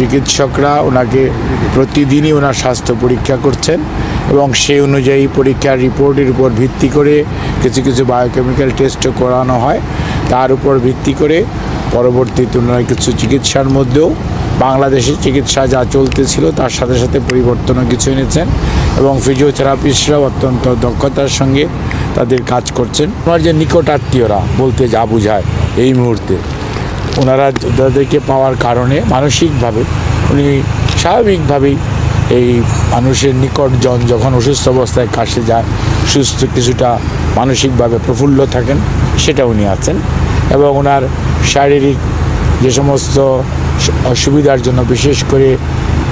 চিকিৎসকরা ওনাকে প্রতিদিনই ওনার স্বাস্থ্য পরীক্ষা করছেন এবং সেই অনুযায়ী পরীক্ষার রিপোর্টের উপর ভিত্তি করে কিছু কিছু বায়োকেমিক্যাল টেস্টও করানো হয়। তার উপর ভিত্তি করে পরবর্তীতে ওনারা কিছু চিকিৎসার মধ্যেও বাংলাদেশের চিকিৎসা যা চলতেছিল তার সাথে সাথে পরিবর্তনও কিছু এনেছেন এবং ফিজিওথেরাপিস্টরাও অত্যন্ত দক্ষতার সঙ্গে তাদের কাজ করছেন। ওনার যে নিকট আত্মীয়রা বলতে যা বোঝায় এই মুহূর্তে ওনারা তাদেরকে পাওয়ার কারণে মানসিকভাবে উনি স্বাভাবিকভাবেই এই মানুষের নিকটজন যখন অসুস্থ অবস্থায় কাছে যায় সুস্থ কিছুটা মানসিকভাবে প্রফুল্ল থাকেন সেটা উনি আছেন এবং ওনার শারীরিক যে সমস্ত অসুবিধার জন্য বিশেষ করে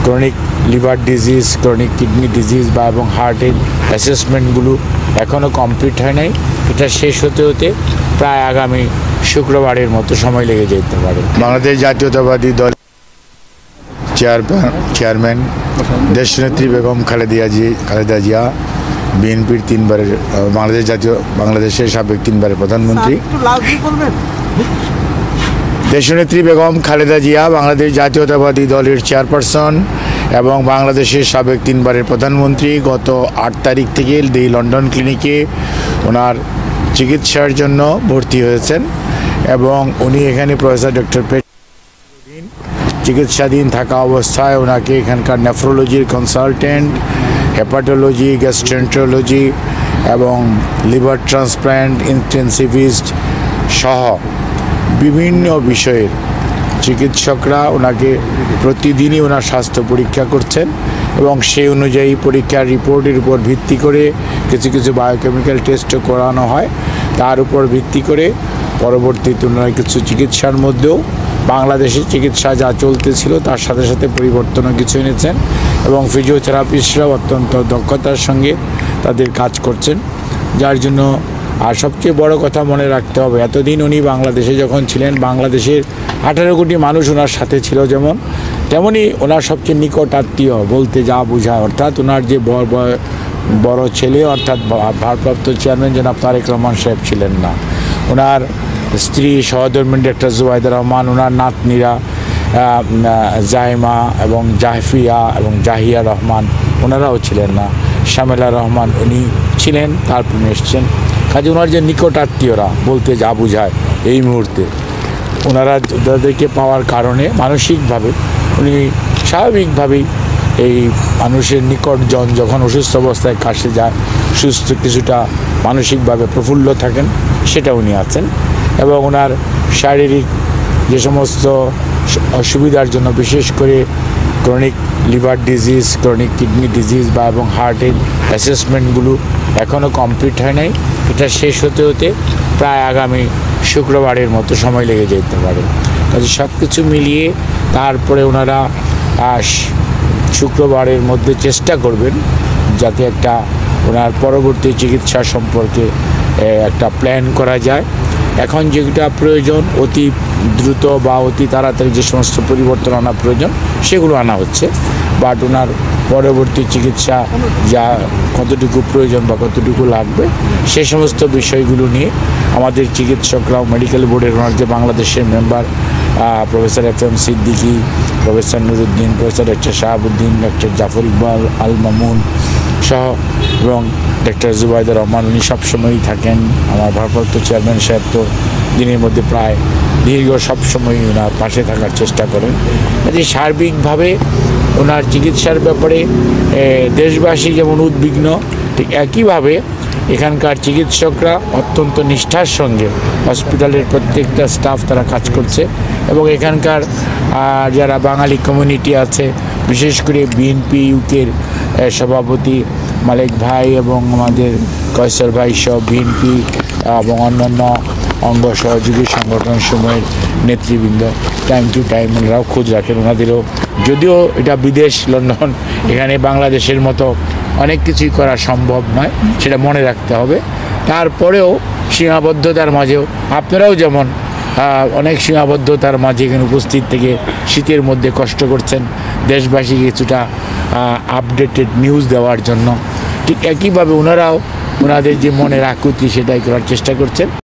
chronic liver disease, chronic kidney disease বা এবং হার্টের অ্যাসেসমেন্টগুলো এখনও কমপ্লিট হয় নাই। এটা শেষ হতে হতে প্রায় আগামী শুক্রবারের মতো সময় লেগে যেতে পারে। বাংলাদেশ জাতীয়তাবাদী দল চেয়ারম্যান দেশনেত্রী বেগম খালেদা জিয়া বিএনপির বাংলাদেশের সাবেক 3 বারের প্রধানমন্ত্রী। দেশনেত্রী বেগম খালেদা জিয়া বাংলাদেশ জাতীয়তাবাদী দলের চেয়ারপারসন এবং বাংলাদেশের সাবেক 3 বারের প্রধানমন্ত্রী গত 8 তারিখ থেকে দি লন্ডন ক্লিনিকে ওনার চিকিৎসার জন্য ভর্তি হয়েছেন এবং উনি এখানে প্রফেসর ডক্টর চিকিৎসাধীন থাকা অবস্থায় ওনাকে এখানকার নেফ্রোলজির কনসালটেন্ট, হেপাটোলজি, গ্যাস্ট্রেন্টোলজি এবং লিভার ট্রান্সপ্ল্যান্ট ইন্টেন্সিভিস্ট সহ বিভিন্ন বিষয়ের চিকিৎসকরা ওনাকে প্রতিদিনই ওনার স্বাস্থ্য পরীক্ষা করছেন এবং সেই অনুযায়ী পরীক্ষার রিপোর্টের উপর ভিত্তি করে কিছু কিছু বায়োকেমিক্যাল টেস্টও করানো হয়। তার উপর ভিত্তি করে পরবর্তীতে ওনারা কিছু চিকিৎসার মধ্যেও বাংলাদেশের চিকিৎসা যা চলতেছিল তার সাথে সাথে পরিবর্তনও কিছু এনেছেন এবং ফিজিওথেরাপিস্টরাও অত্যন্ত দক্ষতার সঙ্গে তাদের কাজ করছেন। যার জন্য আর সবচেয়ে বড় কথা মনে রাখতে হবে, এতদিন উনি বাংলাদেশে যখন ছিলেন বাংলাদেশের 18 কোটি মানুষ ওনার সাথে ছিল যেমন, তেমনই ওনার সবচেয়ে নিকট আত্মীয় বলতে যা বোঝায়, অর্থাৎ ওনার যে বড় ছেলে অর্থাৎ ভারপ্রাপ্ত চেয়ারম্যান জনাব তারেক রহমান সাহেব ছিলেন না, ওনার স্ত্রী সহধর্মিণী ডাক্তার জুবাইদা রহমান, ওনার নাতনিরা জাইমা এবং জাহফিয়া এবং জাহিয়া রহমান ওনারাও ছিলেন না, শামেলা রহমান উনি ছিলেন, তারপর এসছেন। কাজে ওনার যে নিকট আত্মীয়রা বলতে যা বোঝায় এই মুহূর্তে ওনারা তাদেরকে পাওয়ার কারণে মানসিকভাবে উনি স্বাভাবিকভাবেই এই মানুষের নিকটজন যখন অসুস্থ অবস্থায় কাছে যায় সুস্থ কিছুটা মানসিকভাবে প্রফুল্ল থাকেন সেটা উনি আছেন এবং ওনার শারীরিক যে সমস্ত অসুবিধার জন্য বিশেষ করে chronic liver disease, chronic kidney disease বা এবং হার্টের অ্যাসেসমেন্টগুলো এখনও কমপ্লিট হয় নাই। এটা শেষ হতে হতে প্রায় আগামী শুক্রবারের মতো সময় লেগে যেতে পারে। কাজে সব কিছু মিলিয়ে তারপরে ওনারা শুক্রবারের মধ্যে চেষ্টা করবেন যাতে একটা ওনার পরবর্তী চিকিৎসা সম্পর্কে একটা প্ল্যান করা যায়। এখন যেটা প্রয়োজন অতি দ্রুত বা অতি তাড়াতাড়ি যে সমস্ত পরিবর্তন আনা প্রয়োজন সেগুলো আনা হচ্ছে, বাট ওনার পরবর্তী চিকিৎসা যা কতটুকু প্রয়োজন বা কতটুকু লাগবে সে সমস্ত বিষয়গুলো নিয়ে আমাদের চিকিৎসকরাও মেডিকেল বোর্ডের ওনার যে বাংলাদেশের member professor FM Siddiqui, professor Nuruddin, professor doctor Shahabuddin, doctor Jafar Iqbal Al Mamun সহ এবং ডক্টর জুবাইদা রহমান উনি সবসময়ই থাকেন। আমার ভারপ্রাপ্ত চেয়ারম্যান সাহেব তো দিনের মধ্যে প্রায় দীর্ঘ সবসময়ই ওনার পাশে থাকার চেষ্টা করেন। কাজে সার্বিকভাবে ওনার চিকিৎসার ব্যাপারে দেশবাসী যেমন উদ্বিগ্ন, ঠিক একইভাবে এখানকার চিকিৎসকরা অত্যন্ত নিষ্ঠার সঙ্গে হসপিটালের প্রত্যেকটা স্টাফ তারা কাজ করছে এবং এখানকার যারা বাঙালি কমিউনিটি আছে বিশেষ করে বিএনপি ইউকের সভাপতি মালিক ভাই এবং আমাদের কয়সর ভাই সহ বিএনপি এবং অন্যান্য অঙ্গ সহযোগী সংগঠন সমূহের নেতৃবৃন্দ টাইম টু টাইম ওনারাও খোঁজ রাখেন। ওনাদেরও যদিও এটা বিদেশ লন্ডন, এখানে বাংলাদেশের মতো অনেক কিছুই করা সম্ভব নয় সেটা মনে রাখতে হবে। তারপরেও সীমাবদ্ধতার মাঝেও আপনারাও যেমন অনেক সীমাবদ্ধতার মাঝে এখানে উপস্থিত থেকে শীতের মধ্যে কষ্ট করছেন দেশবাসী কিছুটা আপডেটেড নিউজ দেওয়ার জন্য, ঠিক একইভাবে ওনারাও ওনাদের যে মনের আকুতি সেটাই করার চেষ্টা করছেন।